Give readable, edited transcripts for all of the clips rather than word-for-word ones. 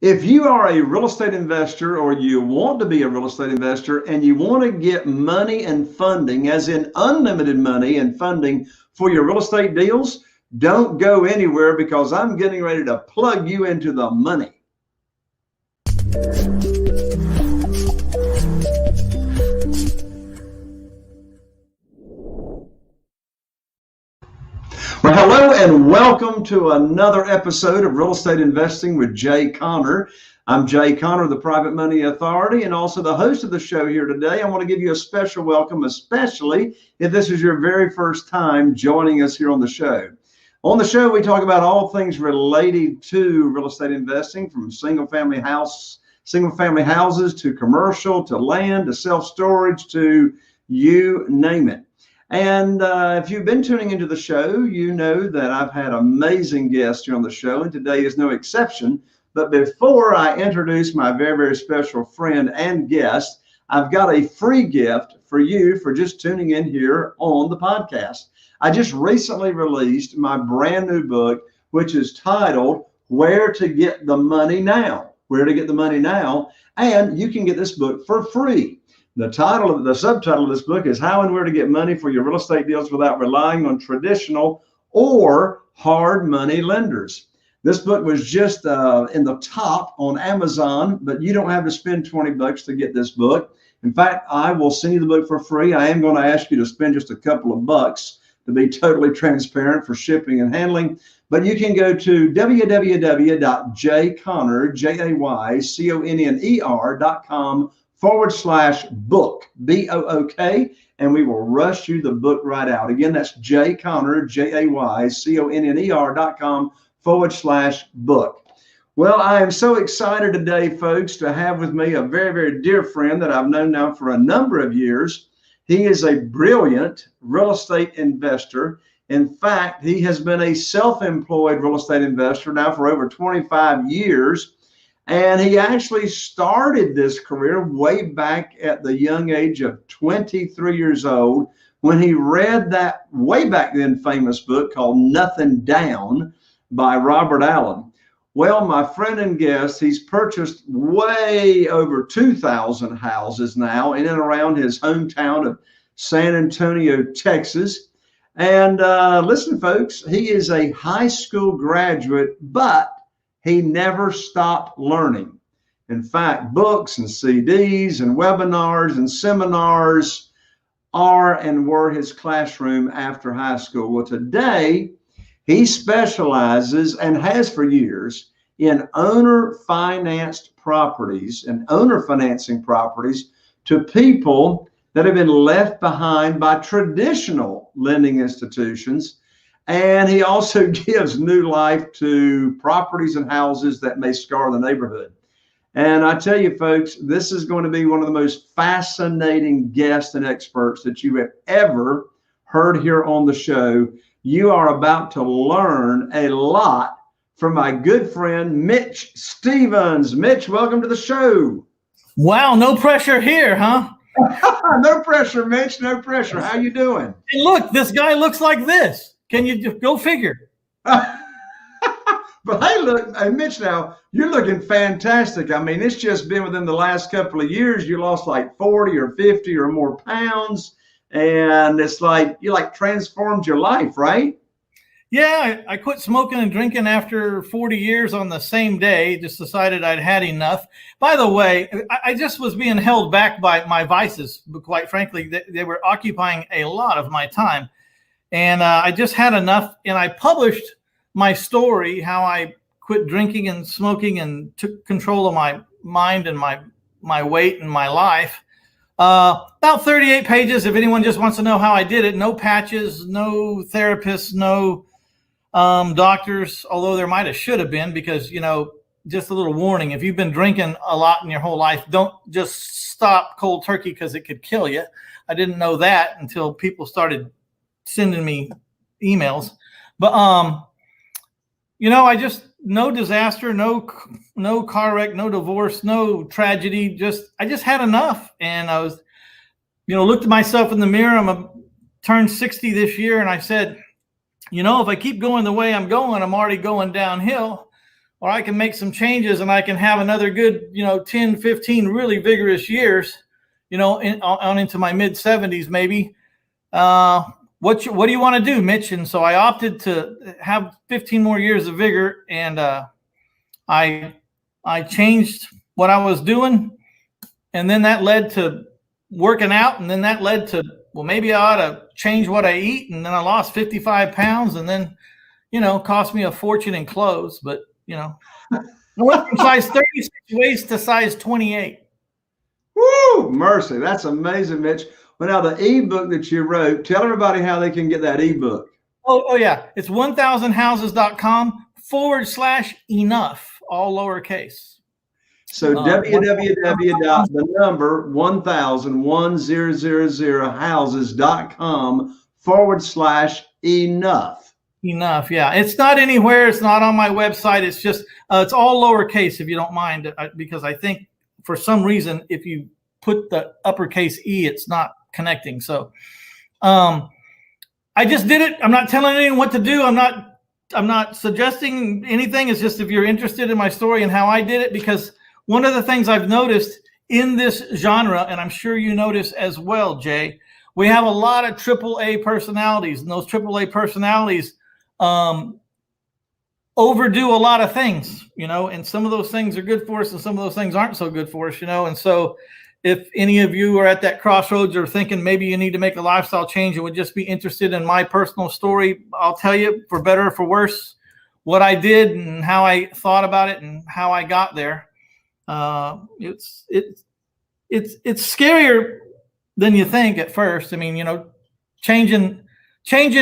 If you are a real estate investor or you want to be a real estate investor and you want to get money and funding, as in unlimited money and funding for your real estate deals, don't go anywhere because I'm getting ready to plug you into the money. Well, hello and welcome to another episode of Real Estate Investing with Jay Conner. I'm Jay Conner, the Private Money Authority, and also the host of the show here today. I want to give you a special welcome, especially if this is your very first time joining us here on the show. On the show, we talk about all things related to real estate investing, from single-family houses to commercial to land to self-storage to you name it. And if you've been tuning into the show, you know that I've had amazing guests here on the show, and today is no exception. But before I introduce my very, very special friend and guest, I've got a free gift for you for just tuning in here on the podcast. I just recently released my brand new book, which is titled Where to Get the Money Now. Where to Get the Money Now. And you can get this book for free. The subtitle of this book is How and Where to Get Money for Your Real Estate Deals Without Relying on Traditional or Hard Money Lenders. This book was just in the top on Amazon, but you don't have to spend $20 to get this book. In fact, I will send you the book for free. I am going to ask you to spend just a couple of bucks to be totally transparent for shipping and handling. But you can go to www.jayconner.com/book, B-O-O-K, and we will rush you the book right out. Again, that's jayconner, jayconner.com/book. Well, I am so excited today, folks, to have with me a very, very dear friend that I've known now for a number of years. He is a brilliant real estate investor. In fact, he has been a self-employed real estate investor now for over 25 years. And he actually started this career way back at the young age of 23 years old when he read that way back then famous book called Nothing Down by Robert Allen. Well, my friend and guest, he's purchased way over 2,000 houses now in and around his hometown of San Antonio, Texas. And listen, folks, he is a high school graduate, but he never stopped learning. In fact, books and CDs and webinars and seminars are and were his classroom after high school. Well, today he specializes and has for years in owner financed properties and owner financing properties to people that have been left behind by traditional lending institutions. And he also gives new life to properties and houses that may scar the neighborhood. And I tell you, folks, this is going to be one of the most fascinating guests and experts that you have ever heard here on the show. You are about to learn a lot from my good friend, Mitch Stevens. Mitch, welcome to the show. Wow, no pressure here, huh? No pressure, Mitch, no pressure. How you doing? Hey, look, this guy looks like this. Can you go figure? But hey, look, hey, Mitch, now you're looking fantastic. I mean, it's just been within the last couple of years, you lost like 40 or 50 or more pounds. And it's like, you like transformed your life, right? Yeah, I quit smoking and drinking after 40 years on the same day. Just decided I'd had enough. By the way, I just was being held back by my vices. But quite frankly, they were occupying a lot of my time. And I just had enough. And I published my story, how I quit drinking and smoking and took control of my mind and my weight and my life. About 38 pages. If anyone just wants to know how I did it, no patches, no therapists, no doctors, although there might have should have been, because, you know, just a little warning, if you've been drinking a lot in your whole life, don't just stop cold turkey because it could kill you. I didn't know that until people started sending me emails. But you know, I just, no disaster, no car wreck, no divorce, no tragedy. I just had enough. And I was, you know, looked at myself in the mirror. Turned 60 this year. And I said, you know, if I keep going the way I'm going, I'm already going downhill. or I can make some changes and I can have another good, 10, 15 really vigorous years, on into my mid 70s maybe. What do you want to do, Mitch? And so I opted to have 15 more years of vigor, and I changed what I was doing, and then that led to working out, and then that led to, well, maybe I ought to change what I eat, and then I lost 55 pounds, and then, cost me a fortune in clothes, but, I went from size 36 waist to size 28. Woo, mercy. That's amazing, Mitch. Well, now the ebook that you wrote, tell everybody how they can get that ebook. Oh yeah. It's 1000houses.com/enough, all lowercase. So www.1000houses.com/enough. Enough. Yeah. It's not anywhere. It's not on my website. It's just, it's all lowercase, if you don't mind, because I think for some reason, if you put the uppercase E, it's not connecting. So, I just did it. I'm not telling anyone what to do. I'm not suggesting anything. It's just if you're interested in my story and how I did it, because one of the things I've noticed in this genre, and I'm sure you notice as well, Jay, we have a lot of AAA personalities, and those AAA personalities overdo a lot of things, and some of those things are good for us and some of those things aren't so good for us, and so if any of you are at that crossroads or thinking maybe you need to make a lifestyle change and would just be interested in my personal story, I'll tell you, for better or for worse, what I did and how I thought about it and how I got there. It's scarier than you think at first. I mean, changing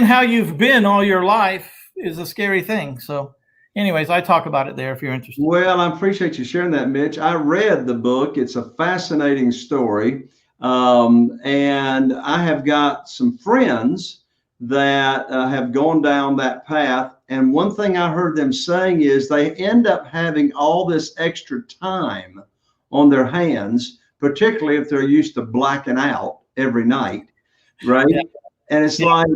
how you've been all your life is a scary thing. So anyways, I talk about it there if you're interested. Well, I appreciate you sharing that, Mitch. I read the book. It's a fascinating story. And I have got some friends that have gone down that path. And one thing I heard them saying is they end up having all this extra time on their hands, particularly if they're used to blacking out every night, right? Yeah. And it's like,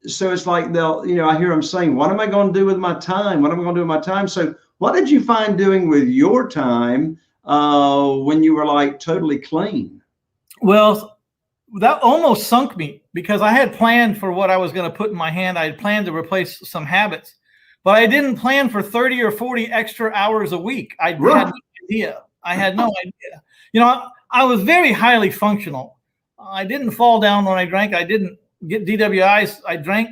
so it's like they'll, I hear them saying, what am I going to do with my time? What am I going to do with my time? So what did you find doing with your time when you were like totally clean? Well, that almost sunk me because I had planned for what I was going to put in my hand. I had planned to replace some habits, but I didn't plan for 30 or 40 extra hours a week. I had no idea. I had no idea. I was very highly functional. I didn't fall down when I drank. I didn't get DWIs. I drank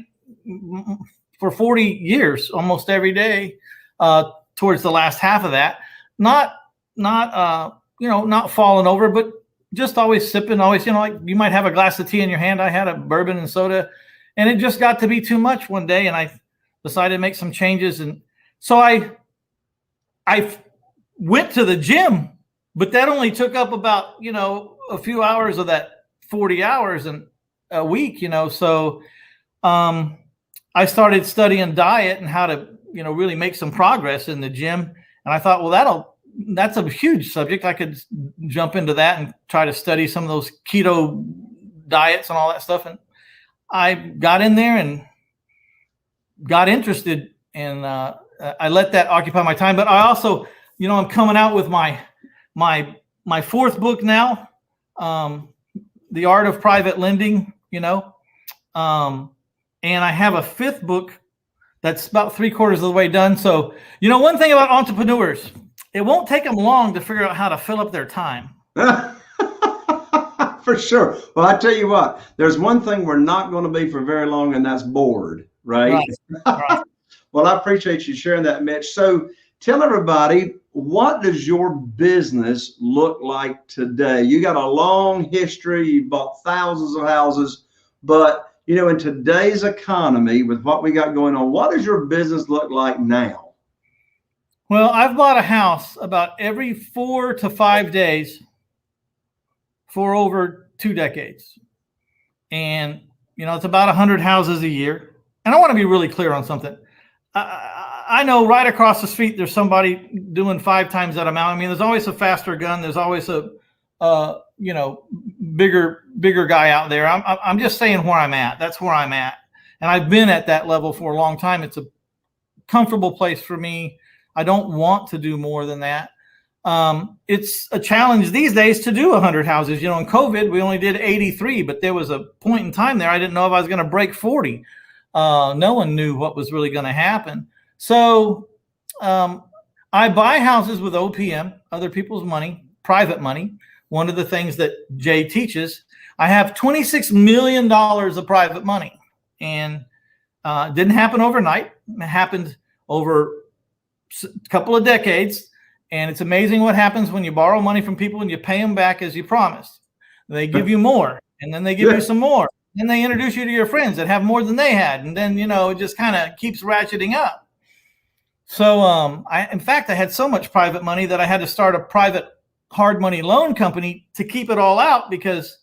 for 40 years, almost every day, towards the last half of that. Not falling over, but just always sipping, always, like you might have a glass of tea in your hand. I had a bourbon and soda, and it just got to be too much one day, and I decided to make some changes. And so I went to the gym, but that only took up about, a few hours of that 40 hours and a week, so I started studying diet and how to, really make some progress in the gym. And I thought, well, that's a huge subject. I could jump into that and try to study some of those keto diets and all that stuff. And I got in there and got interested, and I let that occupy my time. But I also, I'm coming out with my fourth book now, The Art of Private Lending, and I have a fifth book that's about 3/4 of the way done. So, one thing about entrepreneurs, it won't take them long to figure out how to fill up their time. For sure. Well, I tell you what, there's one thing we're not going to be for very long, and that's bored, right? Right. Well, I appreciate you sharing that, Mitch. So tell everybody, what does your business look like today? You got a long history. You bought thousands of houses, but in today's economy with what we got going on, what does your business look like now? Well, I've bought a house about every 4 to 5 days for over 2 decades. And, it's about 100 houses a year. And I want to be really clear on something. I know right across the street, there's somebody doing 5 times that amount. I mean, there's always a faster gun. There's always a, bigger guy out there. I'm just saying where I'm at. That's where I'm at. And I've been at that level for a long time. It's a comfortable place for me. I don't want to do more than that. It's a challenge these days to do 100 houses. You know, in COVID, we only did 83, but there was a point in time there I didn't know if I was going to break 40. No one knew what was really going to happen. So I buy houses with OPM, other people's money, private money. One of the things that Jay teaches, I have $26 million of private money, and it didn't happen overnight. It happened over a couple of decades. And it's amazing what happens when you borrow money from people and you pay them back as you promised. They give you more, and then they give you some more. Then they introduce you to your friends that have more than they had. And then, you know, it just kind of keeps ratcheting up. So in fact, I had so much private money that I had to start a private hard money loan company to keep it all out, because,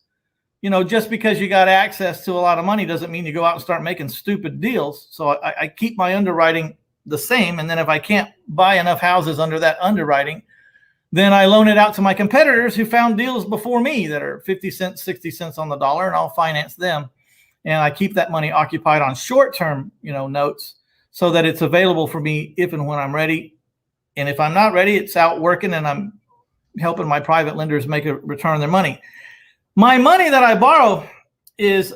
you know, just because you got access to a lot of money doesn't mean you go out and start making stupid deals. So I keep my underwriting the same. And then if I can't buy enough houses under that underwriting, then I loan it out to my competitors who found deals before me that are 50 cents, 60 cents on the dollar, and I'll finance them. And I keep that money occupied on short-term, you know, notes, so that it's available for me if and when I'm ready. And if I'm not ready, it's out working, and I'm helping my private lenders make a return on their money. My money that I borrow is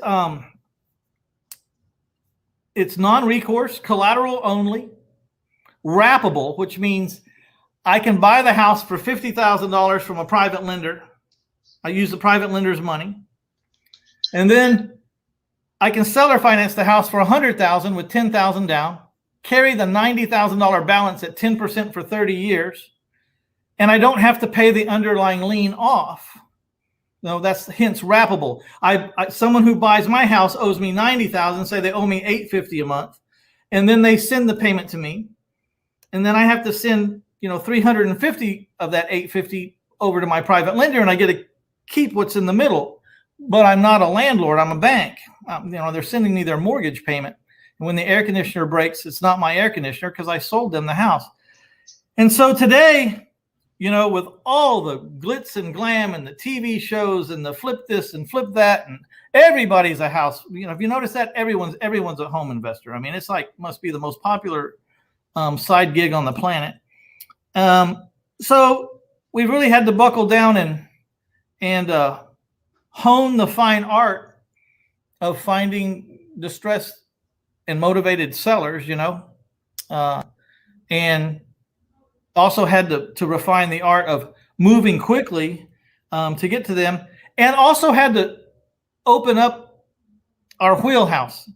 it's non-recourse, collateral only, wrappable, which means I can buy the house for $50,000 from a private lender. I use the private lender's money. And then I can seller finance the house for $100,000 with $10,000 down, carry the $90,000 balance at 10% for 30 years, and I don't have to pay the underlying lien off. No, that's hence wrappable. Someone who buys my house owes me $90,000, say they owe me $850 a month, and then they send the payment to me. And then I have to send, you know, $350 of that $850 over to my private lender, and I get to keep what's in the middle. But I'm not a landlord, I'm a bank. You know, they're sending me their mortgage payment. And when the air conditioner breaks, it's not my air conditioner, because I sold them the house. And so today, you know, with all the glitz and glam and the TV shows and the flip this and flip that, and everybody's a house, you know, if you notice that, everyone's a home investor. I mean, it's like, must be the most popular side gig on the planet. So we really had to buckle down and hone the fine art of finding distressed and motivated sellers, you know, and also had to refine the art of moving quickly to get to them, and also had to open up our wheelhouse.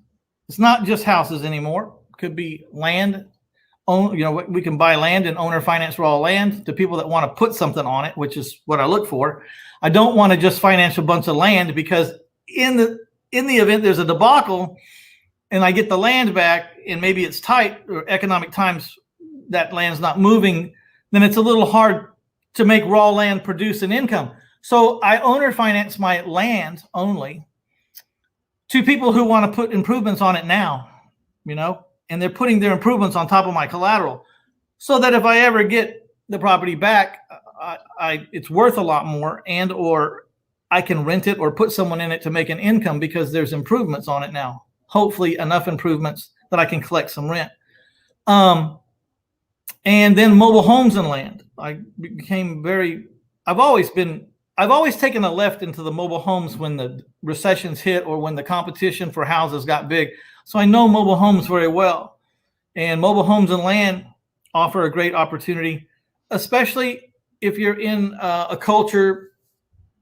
It's not just houses anymore. It could be land. You know, we can buy land and owner finance raw land to people that want to put something on it, which is what I look for. I don't want to just finance a bunch of land, because in the event there's a debacle and I get the land back and maybe it's tight or economic times, that land's not moving, then it's a little hard to make raw land produce an income. So I owner finance my land only to people who want to put improvements on it now, you know, and they're putting their improvements on top of my collateral, so that if I ever get the property back, it's worth a lot more, and or I can rent it or put someone in it to make an income, because there's improvements on it now. Hopefully enough improvements that I can collect some rent. And then mobile homes and land. I became I've always taken a left into the mobile homes when the recessions hit or when the competition for houses got big. So I know mobile homes very well. And mobile homes and land offer a great opportunity, especially if you're in a culture,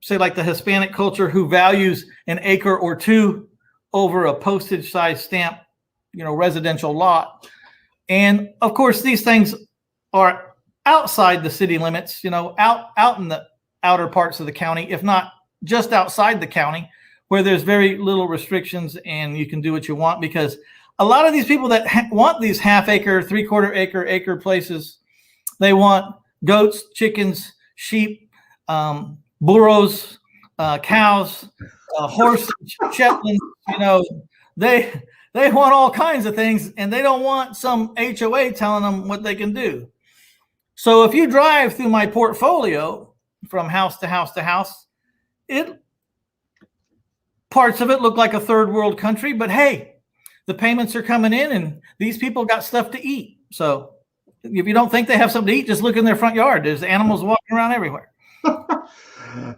say like the Hispanic culture, who values an acre or two over a postage size stamp, you know, residential lot. And of course, these things are outside the city limits, you know, out in the outer parts of the county, if not just outside the county, where there's very little restrictions and you can do what you want. Because a lot of these people that want these half-acre, three-quarter acre places, they want goats, chickens, sheep, burros, cows, horses, Shetland. You know, they want all kinds of things, and they don't want some HOA telling them what they can do. So if you drive through my portfolio from house to house to house, parts of it look like a third world country, but hey, the payments are coming in and these people got stuff to eat. So if you don't think they have something to eat, just look in their front yard. There's animals walking around everywhere.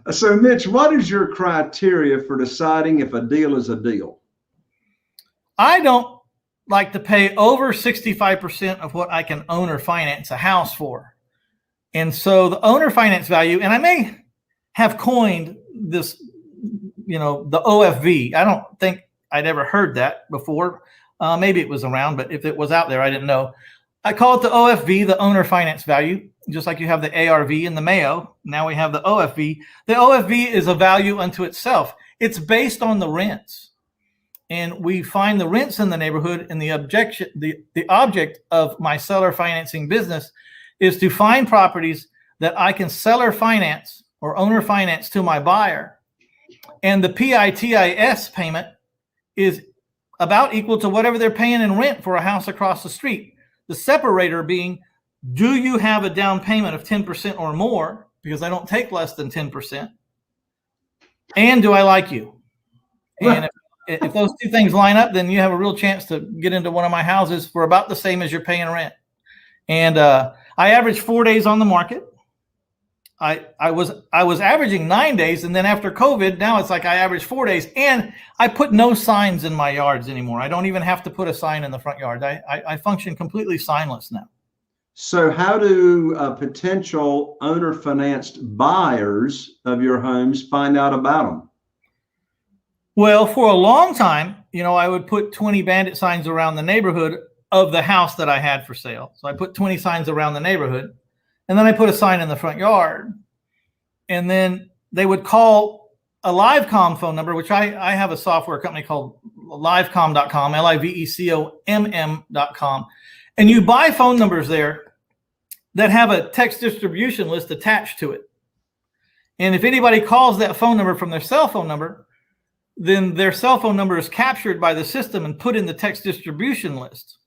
So, Mitch, what is your criteria for deciding if a deal is a deal? I don't like to pay over 65% of what I can own or finance a house for. And so the owner finance value, and I may have coined this, the OFV. I don't think I'd ever heard that before. Maybe it was around, but if it was out there, I didn't know. I call it the OFV, the owner finance value, just like you have the ARV and the Mayo. Now we have the OFV. The OFV is a value unto itself. It's based on the rents. And we find the rents in the neighborhood, and the object of my seller financing business is to find properties that I can seller finance or owner finance to my buyer. And the PITIS payment is about equal to whatever they're paying in rent for a house across the street. The separator being, do you have a down payment of 10% or more? Because I don't take less than 10%. And do I like you? And if those two things line up, then you have a real chance to get into one of my houses for about the same as you're paying rent. And I average 4 days on the market. I was averaging 9 days, and then after COVID, now it's like I average 4 days, and I put no signs in my yards anymore. I don't even have to put a sign in the front yard. I function completely signless now. So how do potential owner-financed buyers of your homes find out about them? Well, for a long time, I would put 20 bandit signs around the neighborhood of the house that I had for sale. So I put 20 signs around the neighborhood, and then I put a sign in the front yard. And then they would call a Livecom phone number, which I have a software company called livecom.com, LIVECOMM.com. And you buy phone numbers there that have a text distribution list attached to it. And if anybody calls that phone number from their cell phone number, then their cell phone number is captured by the system and put in the text distribution list.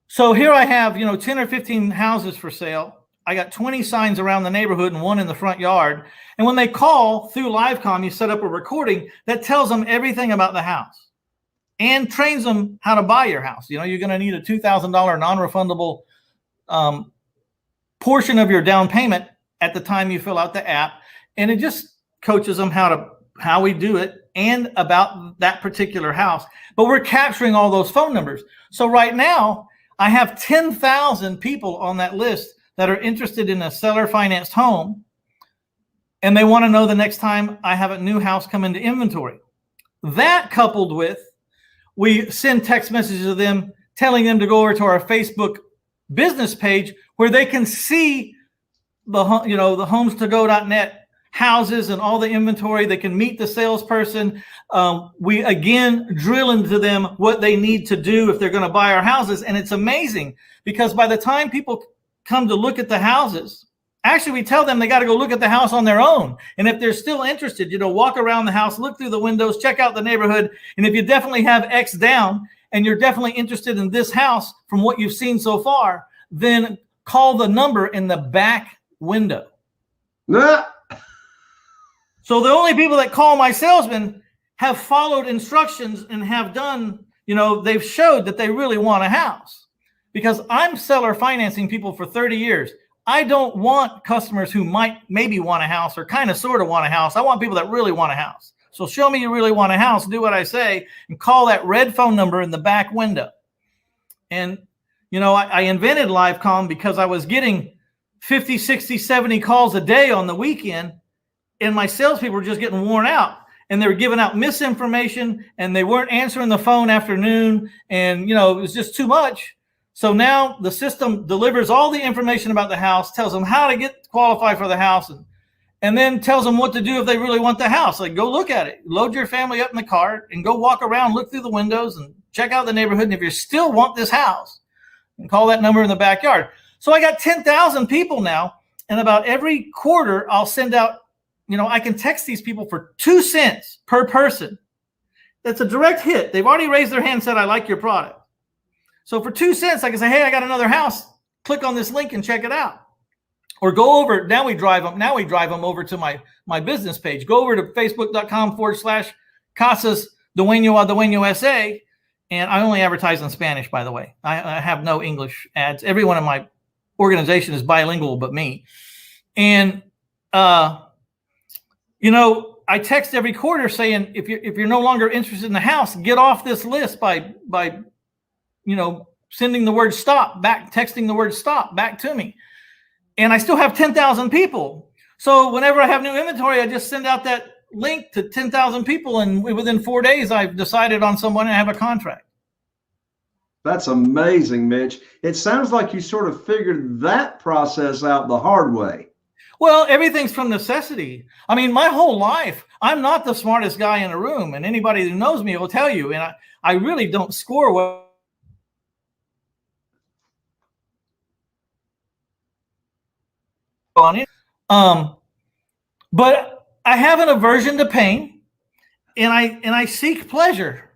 So here I have, 10 or 15 houses for sale. I got 20 signs around the neighborhood and one in the front yard. And when they call through Livecom, you set up a recording that tells them everything about the house and trains them how to buy your house. You're going to need a $2,000 non-refundable portion of your down payment at the time you fill out the app. And it just coaches them how we do it and about that particular house. But we're capturing all those phone numbers. So right now, I have 10,000 people on that list that are interested in a seller financed home, and they want to know the next time I have a new house come into inventory. That coupled with, we send text messages to them telling them to go over to our Facebook business page where they can see the homes2go.net houses and all the inventory. They can meet the salesperson. We again drill into them what they need to do if they're going to buy our houses. And it's amazing because by the time people come to look at the houses, actually we tell them they got to go look at the house on their own. And if they're still interested, walk around the house, look through the windows, check out the neighborhood. And if you definitely have X down and you're definitely interested in this house from what you've seen so far, then call the number in the back window. So the only people that call my salesmen have followed instructions and have done, they've showed that they really want a house. Because I'm seller financing people for 30 years. I don't want customers who maybe want a house or kind of sort of want a house. I want people that really want a house. So show me you really want a house, do what I say, and call that red phone number in the back window. And, I invented Livecom because I was getting 50, 60, 70 calls a day on the weekend. And my salespeople were just getting worn out, and they were giving out misinformation, and they weren't answering the phone after noon, and it was just too much. So now the system delivers all the information about the house, tells them how to get qualified for the house, and then tells them what to do if they really want the house. Like, go look at it, load your family up in the car, and go walk around, look through the windows, and check out the neighborhood. And if you still want this house, and call that number in the backyard. So I got 10,000 people now, and about every quarter I'll send out. I can text these people for 2 cents per person. That's a direct hit. They've already raised their hand and said, I like your product. So for 2 cents, I can say, hey, I got another house. Click on this link and check it out. Or go over, now we drive them over to my business page. Go over to facebook.com/Casas Dueño a Dueño SA And I only advertise in Spanish, by the way. I have no English ads. Everyone in my organization is bilingual but me. And, you know, I text every quarter saying, if you're no longer interested in the house, get off this list by you know, sending the word stop back, texting the word stop back to me. And I still have 10,000 people. So whenever I have new inventory, I just send out that link to 10,000 people. And within 4 days, I've decided on someone and have a contract. That's amazing, Mitch. It sounds like you sort of figured that process out the hard way. Well, everything's from necessity. I mean, my whole life, I'm not the smartest guy in the room. And anybody who knows me will tell you. And I really don't score well on it. But I have an aversion to pain, and I seek pleasure.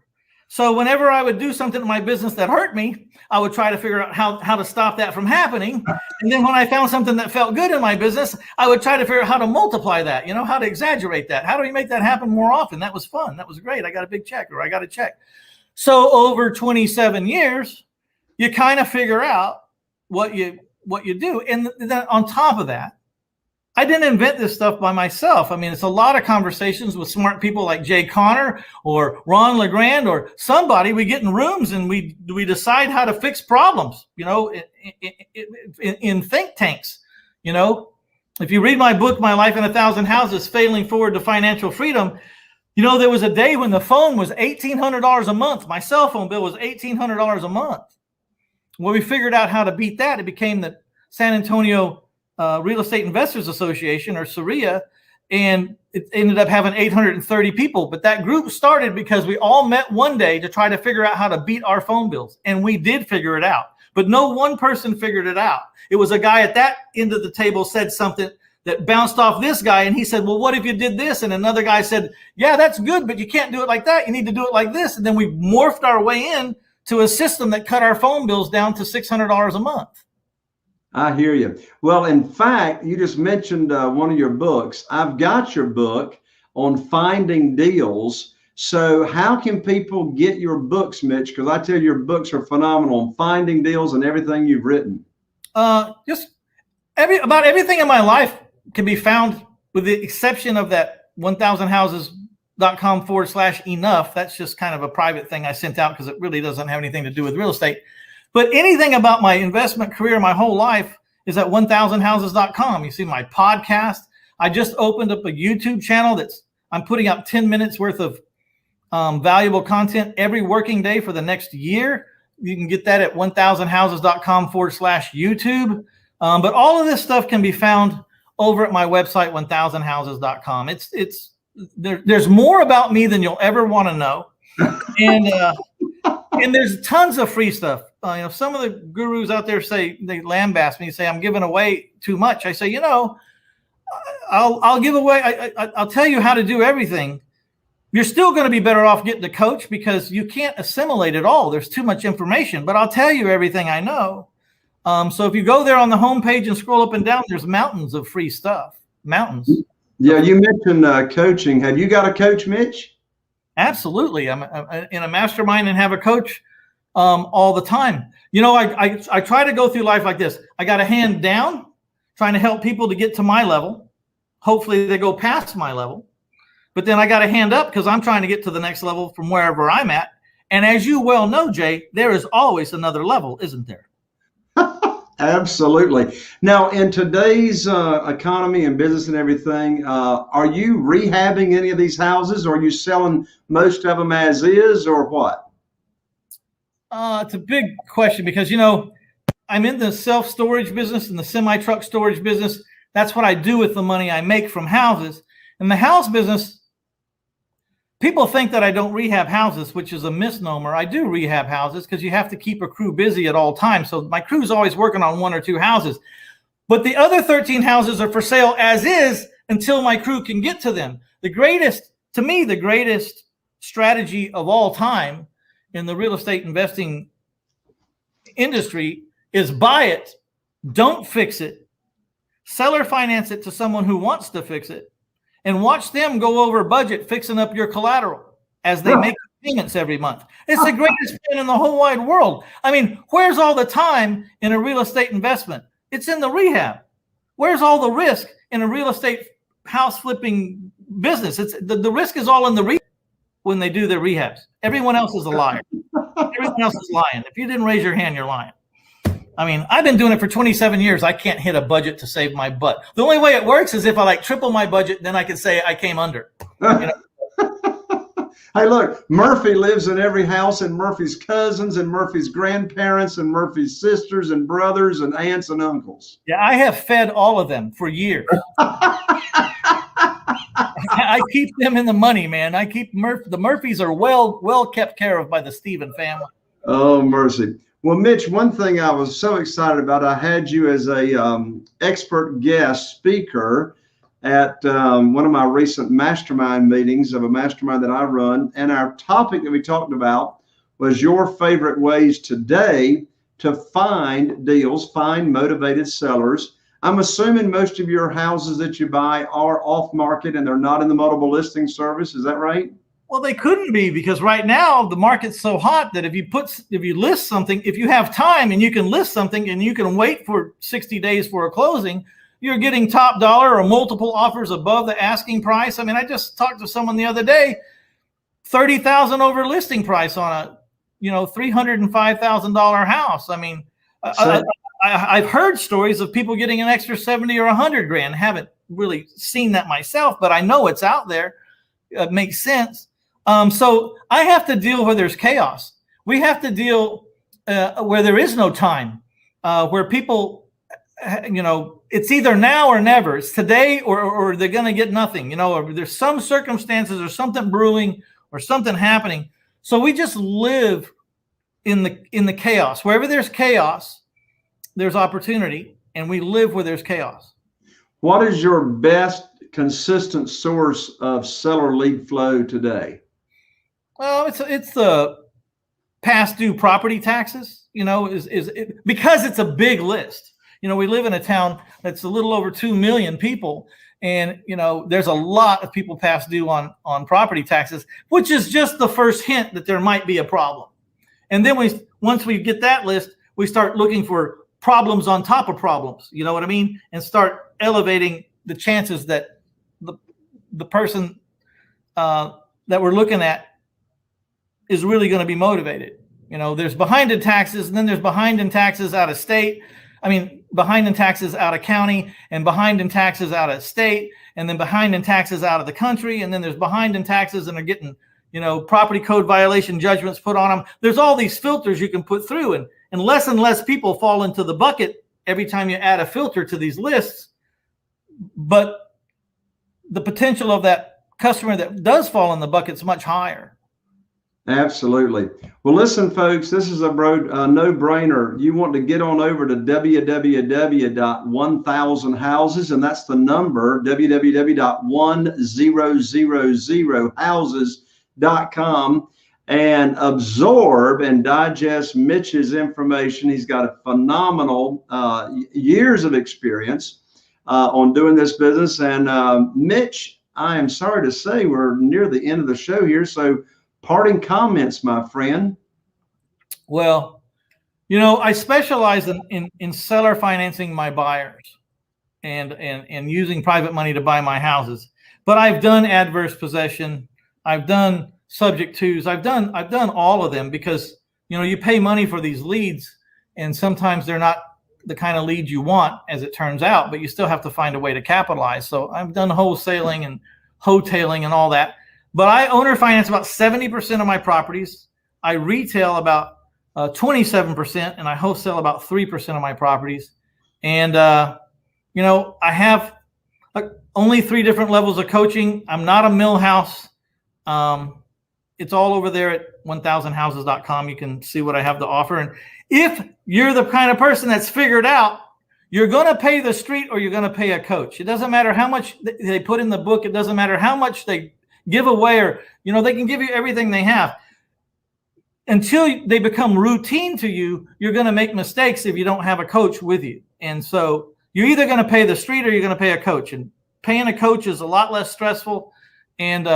So whenever I would do something in my business that hurt me, I would try to figure out how to stop that from happening. And then when I found something that felt good in my business, I would try to figure out how to multiply that, you know, how to exaggerate that. How do we make that happen more often? That was fun. That was great. I got a big check, or I got a check. So over 27 years, you kind of figure out what you do. And then on top of that, I didn't invent this stuff by myself. I mean, it's a lot of conversations with smart people like Jay Conner or Ron LeGrand or somebody. We get in rooms and we decide how to fix problems, you know, in think tanks. You know, if you read my book, My Life in 1,000 Houses, Failing Forward to Financial Freedom, you know, there was a day when the phone was $1,800 a month. My cell phone bill was $1,800 a month. Well, we figured out how to beat that. It became the San Antonio Real Estate Investors Association, or SAREA, and it ended up having 830 people. But that group started because we all met one day to try to figure out how to beat our phone bills. And we did figure it out. But no one person figured it out. It was a guy at that end of the table said something that bounced off this guy. And he said, well, what if you did this? And another guy said, yeah, that's good, but you can't do it like that. You need to do it like this. And then we morphed our way in to a system that cut our phone bills down to $600 a month. I hear you. Well, in fact, you just mentioned one of your books. I've got your book on finding deals. So how can people get your books, Mitch? Because I tell you, your books are phenomenal on finding deals and everything you've written. Just about everything in my life can be found, with the exception of that 1000houses.com/enough. That's just kind of a private thing I sent out because it really doesn't have anything to do with real estate. But anything about my investment career, my whole life, is at 1000houses.com. You see my podcast. I just opened up a YouTube channel I'm putting out 10 minutes worth of valuable content every working day for the next year. You can get that at 1000houses.com/YouTube. But all of this stuff can be found over at my website, 1000houses.com. There's more about me than you'll ever want to know. And there's tons of free stuff. You know, some of the gurus out there say, they lambaste me, say I'm giving away too much. I say, you know, I'll give away. I'll tell you how to do everything. You're still going to be better off getting a coach because you can't assimilate it all. There's too much information, but I'll tell you everything I know. So if you go there on the homepage and scroll up and down, there's mountains of free stuff. Mountains. Yeah, you mentioned coaching. Have you got a coach, Mitch? Absolutely. I'm in a mastermind and have a coach all the time. You know, I try to go through life like this. I got a hand down, trying to help people to get to my level. Hopefully they go past my level. But then I got a hand up because I'm trying to get to the next level from wherever I'm at. And as you well know, Jay, there is always another level, isn't there? Absolutely. Now, in today's economy and business and everything, are you rehabbing any of these houses? Or are you selling most of them as is, or what? It's a big question because, you know, I'm in the self-storage business and the semi-truck storage business. That's what I do with the money I make from houses. In the house business, people think that I don't rehab houses, which is a misnomer. I do rehab houses because you have to keep a crew busy at all times. So my crew's always working on 1 or 2 houses. But the other 13 houses are for sale as is until my crew can get to them. The greatest strategy of all time in the real estate investing industry is buy it, don't fix it, seller finance it to someone who wants to fix it, and watch them go over budget fixing up your collateral as they make payments every month. It's the greatest plan in the whole wide world. I mean, where's all the time in a real estate investment? It's in the rehab. Where's all the risk in a real estate house flipping business? It's the risk is all in the rehab when they do their rehabs. Everyone else is a liar. Everyone else is lying. If you didn't raise your hand, you're lying. I mean, I've been doing it for 27 years. I can't hit a budget to save my butt. The only way it works is if I like triple my budget, then I can say I came under. You know? Hey, look, Murphy lives in every house, and Murphy's cousins and Murphy's grandparents and Murphy's sisters and brothers and aunts and uncles. Yeah, I have fed all of them for years. I keep them in the money, man. I keep the Murphys are well kept care of by the Stephen family. Oh, mercy. Well, Mitch, one thing I was so excited about, I had you as a expert guest speaker at one of my recent mastermind meetings of a mastermind that I run. And our topic that we talked about was your favorite ways today to find deals, find motivated sellers. I'm assuming most of your houses that you buy are off market and they're not in the multiple listing service. Is that right? Well, they couldn't be, because right now the market's so hot that if you list something, if you have time and you can list something and you can wait for 60 days for a closing, you're getting top dollar or multiple offers above the asking price. I mean, I just talked to someone the other day, $30,000 over listing price on a, $305,000 house. I mean, I've heard stories of people getting an extra 70 or 100 grand. Haven't really seen that myself, but I know it's out there. It makes sense. So I have to deal where there's chaos. We have to deal where there is no time, where people, it's either now or never. It's today or they're going to get nothing, or there's some circumstances or something brewing or something happening. So we just live in the chaos. Wherever there's chaos, there's opportunity, and we live where there's chaos. What is your best consistent source of seller lead flow today? Well, it's the past due property taxes, because it's a big list. We live in a town that's a little over 2 million people, and there's a lot of people past due on property taxes, which is just the first hint that there might be a problem. And then once we get that list, we start looking for problems on top of problems, you know what I mean? And start elevating the chances that the person that we're looking at is really going to be motivated. There's behind in taxes, and then there's behind in taxes out of state. Behind in taxes out of county, and behind in taxes out of state, and then behind in taxes out of the country. And then there's behind in taxes and they're getting, property code violation judgments put on them. There's all these filters you can put through, and less people fall into the bucket every time you add a filter to these lists. But the potential of that customer that does fall in the bucket is much higher. Absolutely. Well, listen, folks, this is a no-brainer. You want to get on over to www.1000houses, and that's the number, www.1000houses.com, and absorb and digest Mitch's information. He's got a phenomenal years of experience on doing this business. And Mitch, I am sorry to say we're near the end of the show here, so parting comments, my friend. Well, I specialize in seller financing my buyers and using private money to buy my houses. But I've done adverse possession. I've done subject twos. I've done all of them, because you pay money for these leads, and sometimes they're not the kind of leads you want, as it turns out, but you still have to find a way to capitalize. So I've done wholesaling and hoteling and all that. But I owner finance about 70% of my properties. I retail about 27%, and I wholesale about 3% of my properties. And, I have only 3 different levels of coaching. I'm not a mill house. It's all over there at 1000houses.com. You can see what I have to offer. And if you're the kind of person that's figured out, you're going to pay the street or you're going to pay a coach. It doesn't matter how much they put in the book. It doesn't matter how much they give away, or they can give you everything they have. Until they become routine to you, you're going to make mistakes if you don't have a coach with you. And so you're either going to pay the street or you're going to pay a coach. And paying a coach is a lot less stressful, and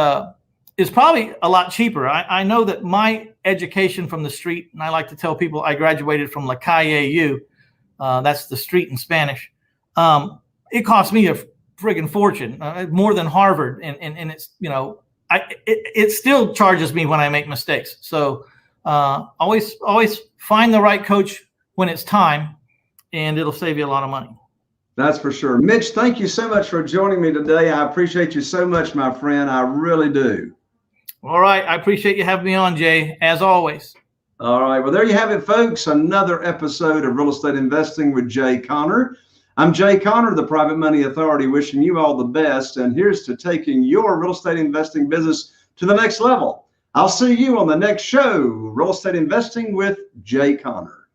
is probably a lot cheaper. I know that my education from the street, and I like to tell people I graduated from La Calle U, that's the street in Spanish. It cost me a friggin' fortune, more than Harvard, and it's, you know, it still charges me when I make mistakes. So always find the right coach when it's time, and it'll save you a lot of money. That's for sure. Mitch, thank you so much for joining me today. I appreciate you so much, my friend. I really do. All right. I appreciate you having me on, Jay, as always. All right. Well, there you have it, folks. Another episode of Real Estate Investing with Jay Conner. I'm Jay Conner, the Private Money Authority, wishing you all the best. And here's to taking your real estate investing business to the next level. I'll see you on the next show, Real Estate Investing with Jay Conner.